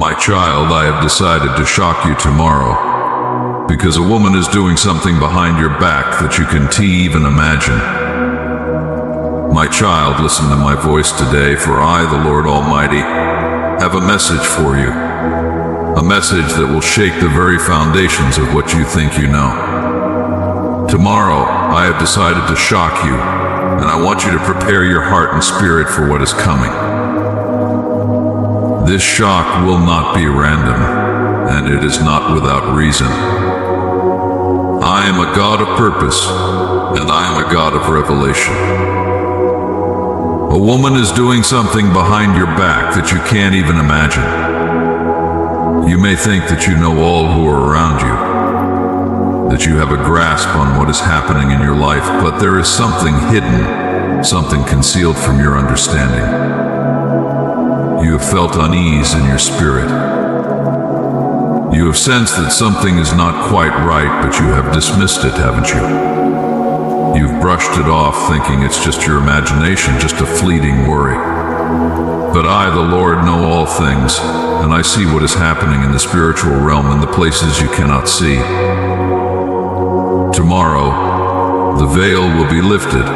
My child, I have decided to shock you tomorrow, because a woman is doing something behind your back that you can't even imagine. My child, listen to my voice today, for I, the Lord Almighty, have a message for you. A message that will shake the very foundations of what you think you know. Tomorrow, I have decided to shock you, and I want you to prepare your heart and spirit for what is coming. This shock will not be random, and it is not without reason. I am a God of purpose, and I am a God of revelation. A woman is doing something behind your back that you can't even imagine. You may think that you know all who are around you, that you have a grasp on what is happening in your life, but there is something hidden, something concealed from your understanding. You have felt unease in your spirit. You have sensed that something is not quite right, but you have dismissed it, haven't you? You've brushed it off, thinking it's just your imagination, just a fleeting worry. But I, the Lord, know all things, and I see what is happening in the spiritual realm in the places you cannot see. Tomorrow, the veil will be lifted,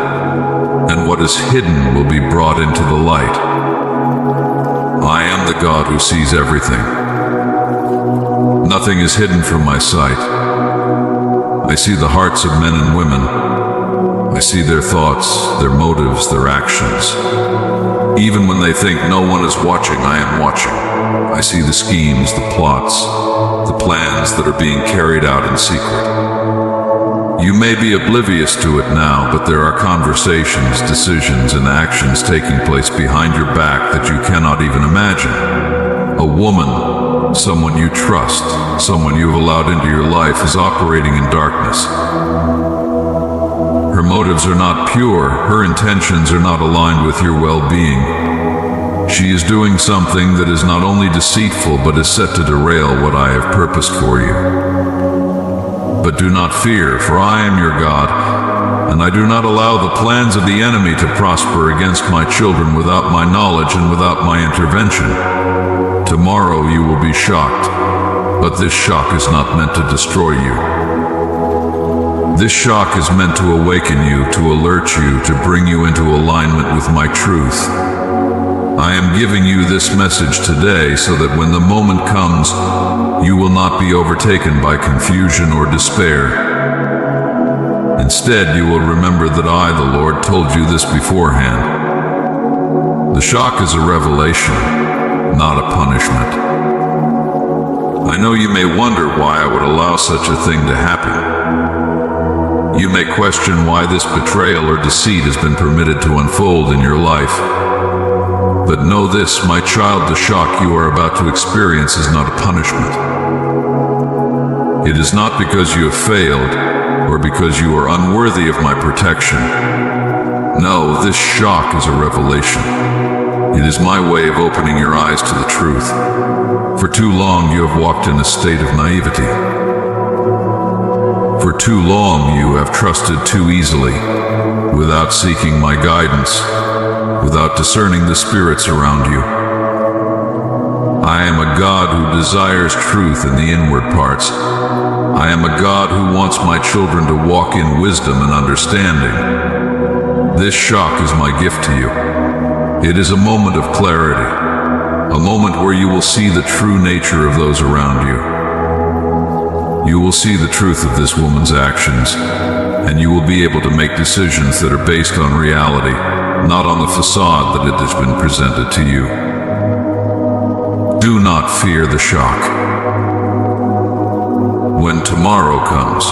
and what is hidden will be brought into the light. I am the God who sees everything. Nothing is hidden from my sight. I see the hearts of men and women. I see their thoughts, their motives, their actions. Even when they think no one is watching, I am watching. I see the schemes, the plots, the plans that are being carried out in secret. You may be oblivious to it now, but there are conversations, decisions, and actions taking place behind your back that you cannot even imagine. A woman, someone you trust, someone you've allowed into your life, is operating in darkness. Her motives are not pure, her intentions are not aligned with your well-being. She is doing something that is not only deceitful, but is set to derail what I have purposed for you. But do not fear, for I am your God, and I do not allow the plans of the enemy to prosper against my children without my knowledge and without my intervention. Tomorrow you will be shocked, but this shock is not meant to destroy you. This shock is meant to awaken you, to alert you, to bring you into alignment with my truth. I am giving you this message today so that when the moment comes, you will not be overtaken by confusion or despair. Instead, you will remember that I, the Lord, told you this beforehand. The shock is a revelation, not a punishment. I know you may wonder why I would allow such a thing to happen. You may question why this betrayal or deceit has been permitted to unfold in your life. But know this, my child, the shock you are about to experience is not a punishment. It is not because you have failed or because you are unworthy of my protection. No, this shock is a revelation. It is my way of opening your eyes to the truth. For too long you have walked in a state of naivety. For too long you have trusted too easily, without seeking my guidance, without discerning the spirits around you. I am a God who desires truth in the inward parts. I am a God who wants my children to walk in wisdom and understanding. This shock is my gift to you. It is a moment of clarity, a moment where you will see the true nature of those around you. You will see the truth of this woman's actions, and you will be able to make decisions that are based on reality, not on the facade that it has been presented to you. Do not fear the shock. When tomorrow comes,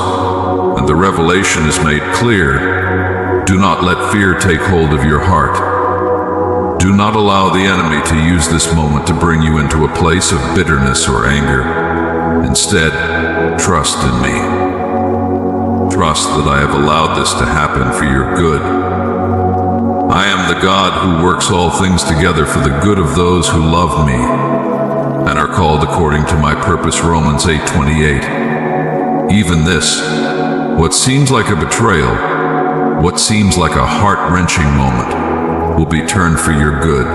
and the revelation is made clear, do not let fear take hold of your heart. Do not allow the enemy to use this moment to bring you into a place of bitterness or anger. Instead, trust in me. Trust that I have allowed this to happen for your good. I am the God who works all things together for the good of those who love me and are called according to my purpose. Romans 8:28. Even this, what seems like a betrayal, what seems like a heart-wrenching moment, will be turned for your good.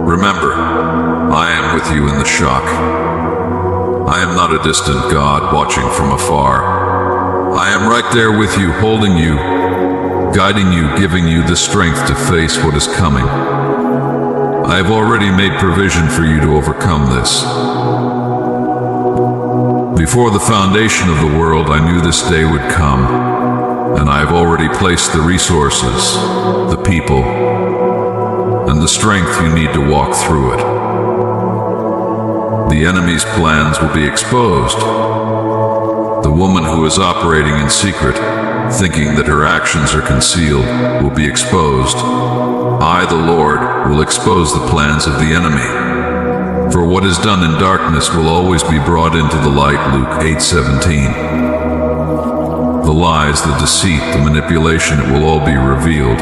Remember, I am am with you in the shock. I am not a distant God watching from afar. I am right there with you, holding you, guiding you, giving you the strength to face what is coming. I have already made provision for you to overcome this. Before the foundation of the world, I knew this day would come, and I have already placed the resources, the people, and the strength you need to walk through it. The enemy's plans will be exposed. The woman who is operating in secret, thinking that her actions are concealed, will be exposed. I, the Lord, will expose the plans of the enemy. For what is done in darkness will always be brought into the light, Luke 8:17. The lies, the deceit, the manipulation, it will all be revealed.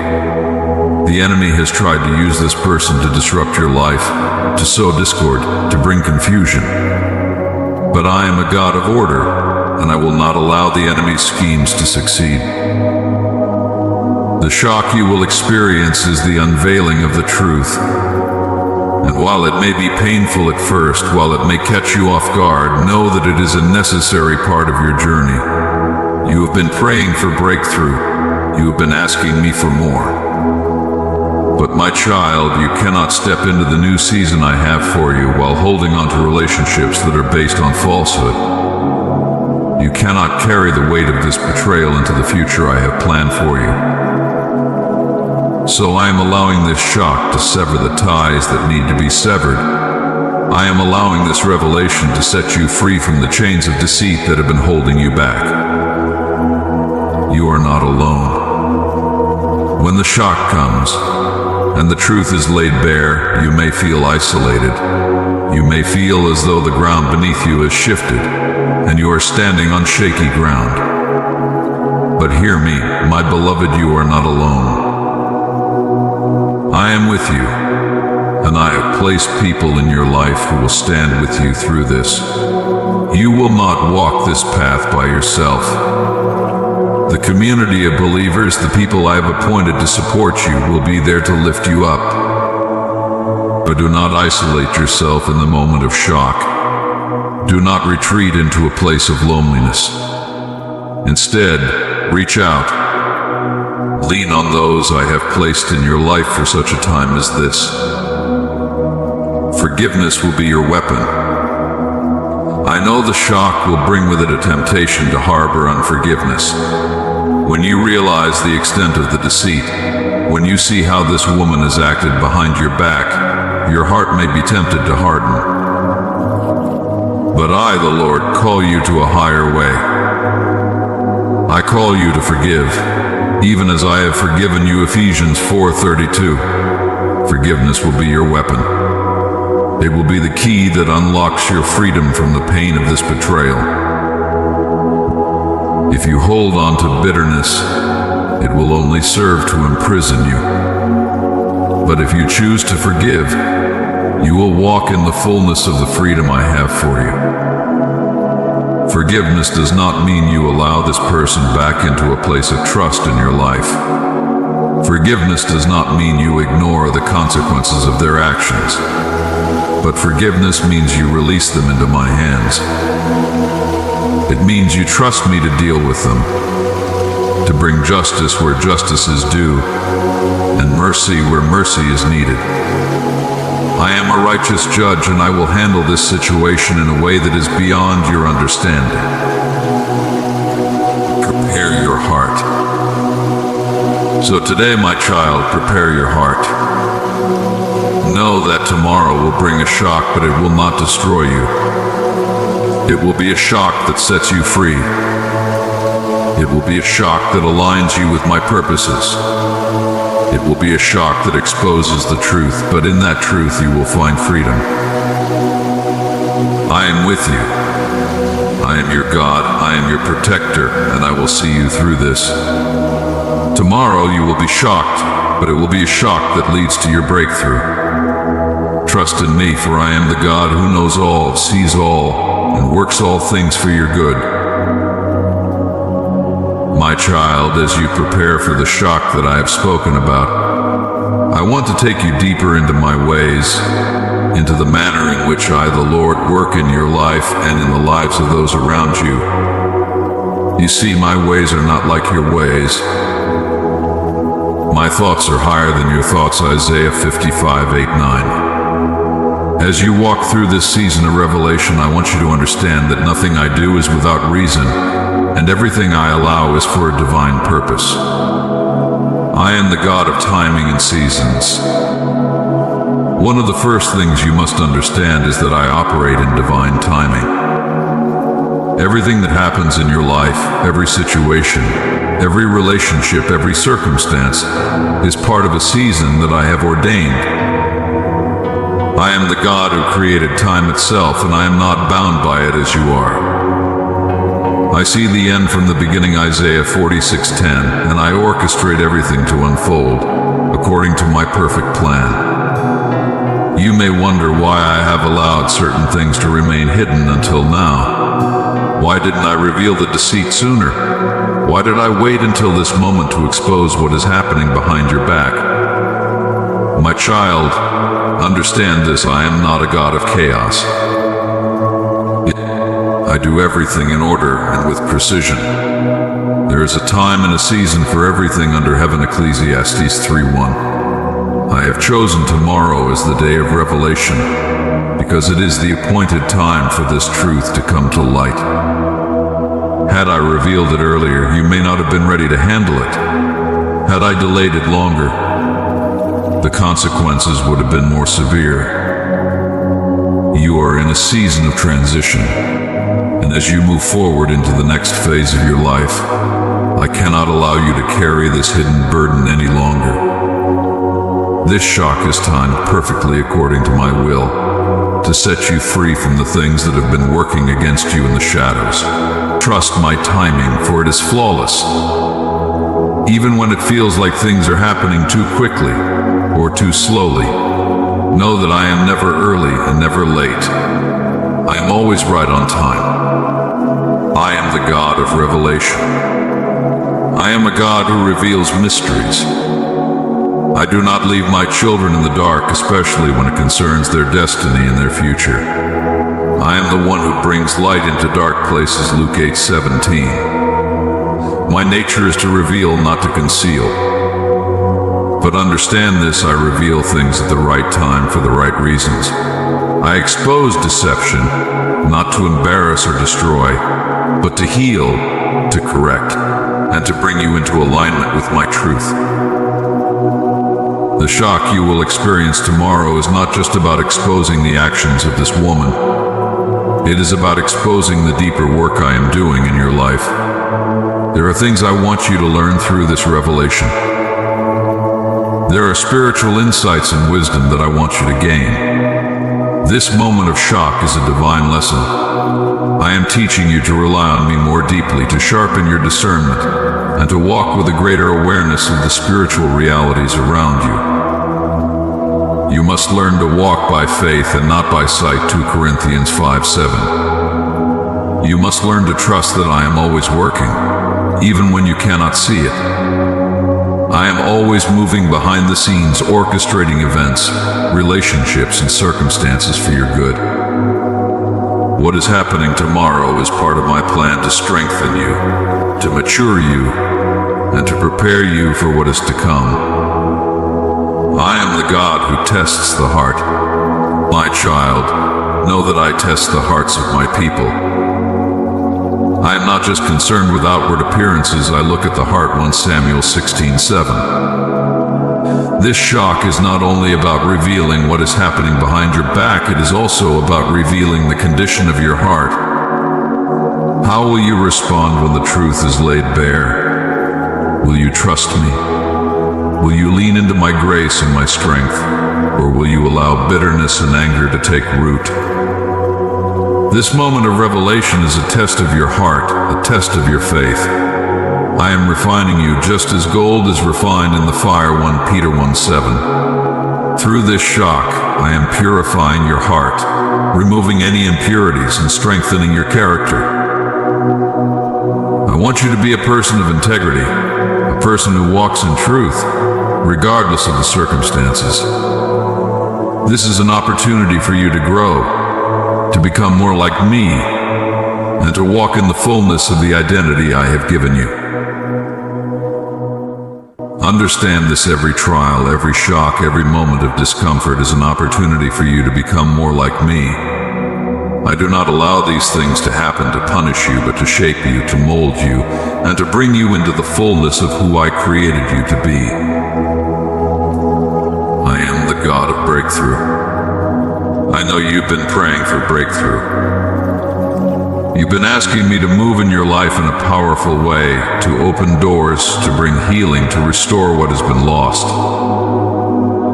The enemy has tried to use this person to disrupt your life, to sow discord, to bring confusion. But I am a God of order, and I will not allow the enemy's schemes to succeed. The shock you will experience is the unveiling of the truth. And while it may be painful at first, while it may catch you off guard, know that it is a necessary part of your journey. You have been praying for breakthrough. You have been asking me for more. But my child, you cannot step into the new season I have for you while holding on to relationships that are based on falsehood. You cannot carry the weight of this betrayal into the future I have planned for you. So I am allowing this shock to sever the ties that need to be severed. I am allowing this revelation to set you free from the chains of deceit that have been holding you back. You are not alone. When the shock comes, and the truth is laid bare, you may feel isolated. You may feel as though the ground beneath you has shifted, and you are standing on shaky ground. But hear me, my beloved, you are not alone. I am with you, and I have placed people in your life who will stand with you through this. You will not walk this path by yourself. The community of believers, the people I have appointed to support you, will be there to lift you up. But do not isolate yourself in the moment of shock. Do not retreat into a place of loneliness. Instead, reach out. Lean on those I have placed in your life for such a time as this. Forgiveness will be your weapon. I know the shock will bring with it a temptation to harbor unforgiveness. When you realize the extent of the deceit, when you see how this woman has acted behind your back, your heart may be tempted to harden. But I, the Lord, call you to a higher way. I call you to forgive, even as I have forgiven you. Ephesians 4:32. Forgiveness will be your weapon. It will be the key that unlocks your freedom from the pain of this betrayal. If you hold on to bitterness, it will only serve to imprison you. But if you choose to forgive, you will walk in the fullness of the freedom I have for you. Forgiveness does not mean you allow this person back into a place of trust in your life. Forgiveness does not mean you ignore the consequences of their actions. But forgiveness means you release them into my hands. It means you trust me to deal with them, to bring justice where justice is due, and mercy where mercy is needed. I am a righteous judge, and I will handle this situation in a way that is beyond your understanding. Prepare your heart. So today, my child, prepare your heart. Know that tomorrow will bring a shock, but it will not destroy you. It will be a shock that sets you free. It will be a shock that aligns you with my purposes. It will be a shock that exposes the truth, but in that truth you will find freedom. I am with you. I am your God. I am your protector, and I will see you through this. Tomorrow you will be shocked, but it will be a shock that leads to your breakthrough. Trust in me, for I am the God who knows all, sees all, and works all things for your good. My child, as you prepare for the shock that I have spoken about, I want to take you deeper into my ways, into the manner in which I, the Lord, work in your life and in the lives of those around you. You see, my ways are not like your ways. My thoughts are higher than your thoughts, Isaiah 55:8-9. As you walk through this season of revelation, I want you to understand that nothing I do is without reason, and everything I allow is for a divine purpose. I am the God of timing and seasons. One of the first things you must understand is that I operate in divine timing. Everything that happens in your life, every situation, every relationship, every circumstance, is part of a season that I have ordained. I am the God who created time itself, and I am not bound by it as you are. I see the end from the beginning, Isaiah 46:10, and I orchestrate everything to unfold according to my perfect plan. You may wonder why I have allowed certain things to remain hidden until now. Why didn't I reveal the deceit sooner? Why did I wait until this moment to expose what is happening behind your back? My child, understand this: I am not a God of chaos. I do everything in order and with precision. There is a time and a season for everything under heaven, Ecclesiastes 3:1. I have chosen tomorrow as the day of revelation, because it is the appointed time for this truth to come to light. Had I revealed it earlier, you may not have been ready to handle it. Had I delayed it longer, the consequences would have been more severe. You are in a season of transition, and as you move forward into the next phase of your life, I cannot allow you to carry this hidden burden any longer. This shock is timed perfectly according to my will, to set you free from the things that have been working against you in the shadows. Trust my timing, for it is flawless. Even when it feels like things are happening too quickly or too slowly, know that I am never early and never late. I am always right on time. I am the God of revelation. I am a God who reveals mysteries. I do not leave my children in the dark, especially when it concerns their destiny and their future. I am the one who brings light into dark places, Luke 8:17. My nature is to reveal, not to conceal. But understand this: I reveal things at the right time for the right reasons. I expose deception, not to embarrass or destroy, but to heal, to correct, and to bring you into alignment with my truth. The shock you will experience tomorrow is not just about exposing the actions of this woman. It is about exposing the deeper work I am doing in your life. There are things I want you to learn through this revelation. There are spiritual insights and wisdom that I want you to gain. This moment of shock is a divine lesson. I am teaching you to rely on me more deeply, to sharpen your discernment, and to walk with a greater awareness of the spiritual realities around you. You must learn to walk by faith and not by sight, 2 Corinthians 5:7. You must learn to trust that I am always working, even when you cannot see it. I am always moving behind the scenes, orchestrating events, relationships, and circumstances for your good. What is happening tomorrow is part of my plan to strengthen you, to mature you, and to prepare you for what is to come. I am the God who tests the heart. My child, know that I test the hearts of my people. I am not just concerned with outward appearances, I look at the heart, 1 Samuel 16:7. This shock is not only about revealing what is happening behind your back, it is also about revealing the condition of your heart. How will you respond when the truth is laid bare? Will you trust me? Will you lean into my grace and my strength? Or will you allow bitterness and anger to take root? This moment of revelation is a test of your heart, a test of your faith. I am refining you just as gold is refined in the fire, 1 Peter 1:7. Through this shock, I am purifying your heart, removing any impurities and strengthening your character. I want you to be a person of integrity, a person who walks in truth, regardless of the circumstances. This is an opportunity for you to grow, to become more like me, and to walk in the fullness of the identity I have given you. Understand this: every trial, every shock, every moment of discomfort is an opportunity for you to become more like me. I do not allow these things to happen to punish you, but to shape you, to mold you, and to bring you into the fullness of who I created you to be. I am the God of breakthrough. I know you've been praying for breakthrough. You've been asking me to move in your life in a powerful way, to open doors, to bring healing, to restore what has been lost.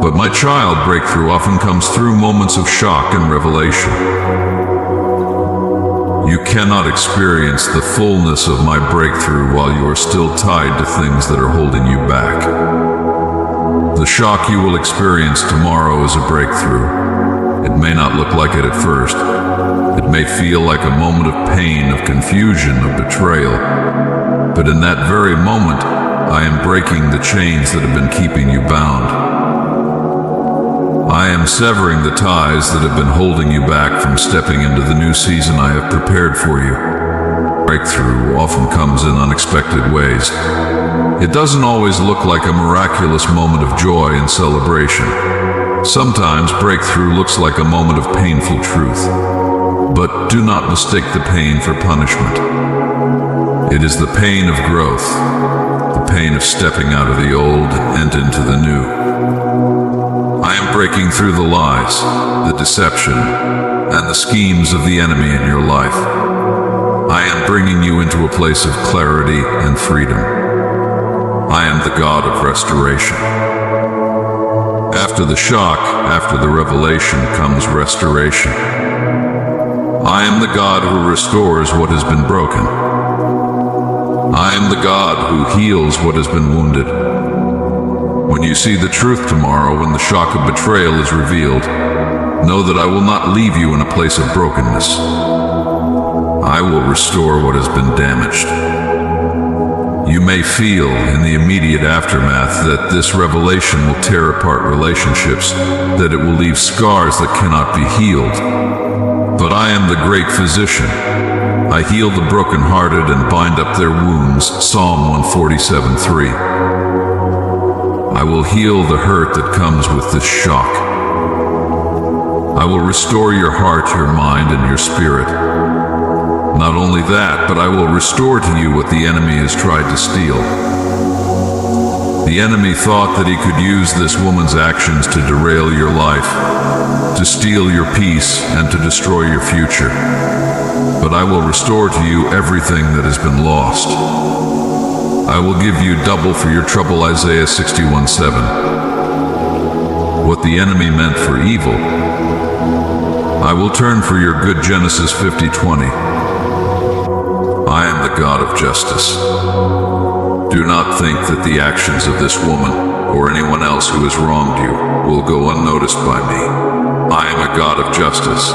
But my child, breakthrough often comes through moments of shock and revelation. You cannot experience the fullness of my breakthrough while you are still tied to things that are holding you back. The shock you will experience tomorrow is a breakthrough. It may not look like it at first. It may feel like a moment of pain, of confusion, of betrayal. But in that very moment, I am breaking the chains that have been keeping you bound. I am severing the ties that have been holding you back from stepping into the new season I have prepared for you. Breakthrough often comes in unexpected ways. It doesn't always look like a miraculous moment of joy and celebration. Sometimes breakthrough looks like a moment of painful truth. But do not mistake the pain for punishment. It is the pain of growth, the pain of stepping out of the old and into the new. I am breaking through the lies, the deception, and the schemes of the enemy in your life. I am bringing you into a place of clarity and freedom. I am the God of restoration. After the shock, after the revelation, comes restoration. I am the God who restores what has been broken. I am the God who heals what has been wounded. When you see the truth tomorrow, when the shock of betrayal is revealed, know that I will not leave you in a place of brokenness. I will restore what has been damaged. You may feel in the immediate aftermath that this revelation will tear apart relationships, that it will leave scars that cannot be healed. But I am the great physician. I heal the brokenhearted and bind up their wounds. Psalm 147:3. I will heal the hurt that comes with this shock. I will restore your heart, your mind, and your spirit. Not only that, but I will restore to you what the enemy has tried to steal. The enemy thought that he could use this woman's actions to derail your life, to steal your peace, and to destroy your future. But I will restore to you everything that has been lost. I will give you double for your trouble, Isaiah 61:7. What the enemy meant for evil, I will turn for your good, Genesis 50:20. I am the God of justice. Do not think that the actions of this woman, or anyone else who has wronged you, will go unnoticed by me. I am a God of justice.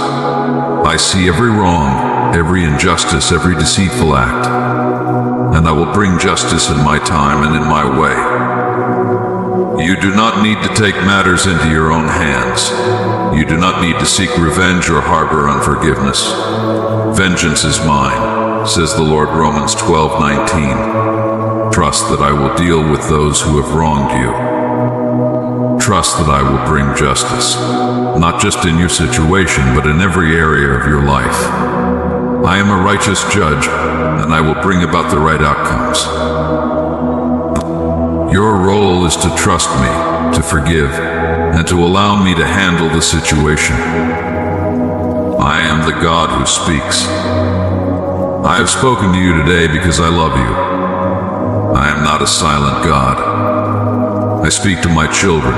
I see every wrong, every injustice, every deceitful act, and I will bring justice in my time and in my way. You do not need to take matters into your own hands. You do not need to seek revenge or harbor unforgiveness. Vengeance is mine, says the Lord, Romans 12:19. Trust that I will deal with those who have wronged you. Trust that I will bring justice, not just in your situation, but in every area of your life. I am a righteous judge, and I will bring about the right outcomes. Your role is to trust me, to forgive, and to allow me to handle the situation. I am the God who speaks. I have spoken to you today because I love you. I am not a silent God. I speak to my children.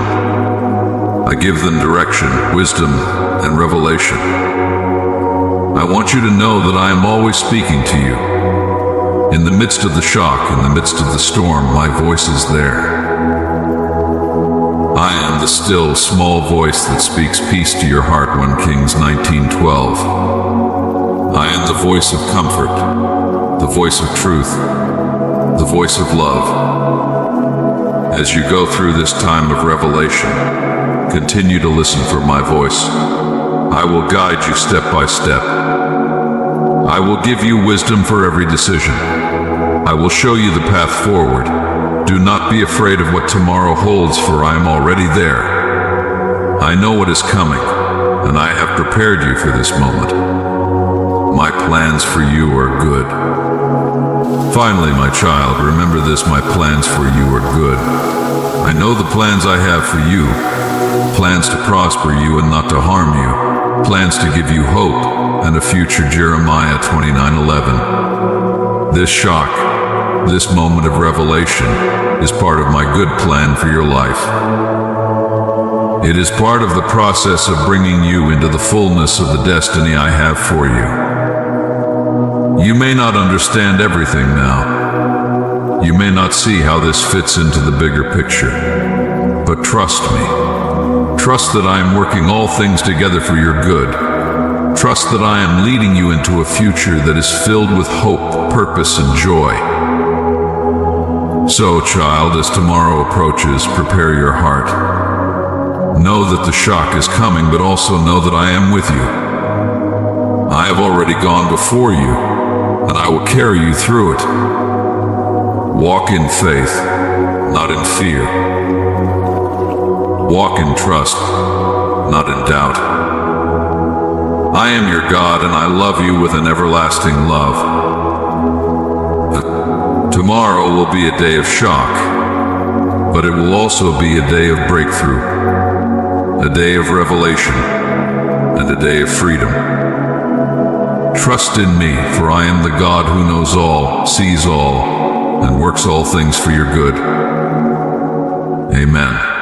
I give them direction, wisdom, and revelation. I want you to know that I am always speaking to you. In the midst of the shock, in the midst of the storm, my voice is there. I am the still, small voice that speaks peace to your heart, 1 Kings 19:12. I am the voice of comfort, the voice of truth, the voice of love. As you go through this time of revelation, Continue to listen for my voice. I will guide you step by step. I will give you wisdom for every decision. I will show you the path forward. Do not be afraid of what tomorrow holds, for I am already there. I know what is coming, and I have prepared you for this moment. My plans for you are good. Finally, my child, remember this: my plans for you are good. I know the plans I have for you, plans to prosper you and not to harm you, plans to give you hope and a future. Jeremiah 29:11. This shock, this moment of revelation, is part of my good plan for your life. It is part of the process of bringing you into the fullness of the destiny I have for you. You may not understand everything now. You may not see how this fits into the bigger picture. But trust me. Trust that I am working all things together for your good. Trust that I am leading you into a future that is filled with hope, purpose, and joy. So, child, as tomorrow approaches, prepare your heart. Know that the shock is coming, but also know that I am with you. I have already gone before you, and I will carry you through it. Walk in faith, not in fear. Walk in trust, not in doubt. I am your God, and I love you with an everlasting love. Tomorrow will be a day of shock, but it will also be a day of breakthrough, a day of revelation, and a day of freedom. Trust in me, for I am the God who knows all, sees all, and works all things for your good. Amen.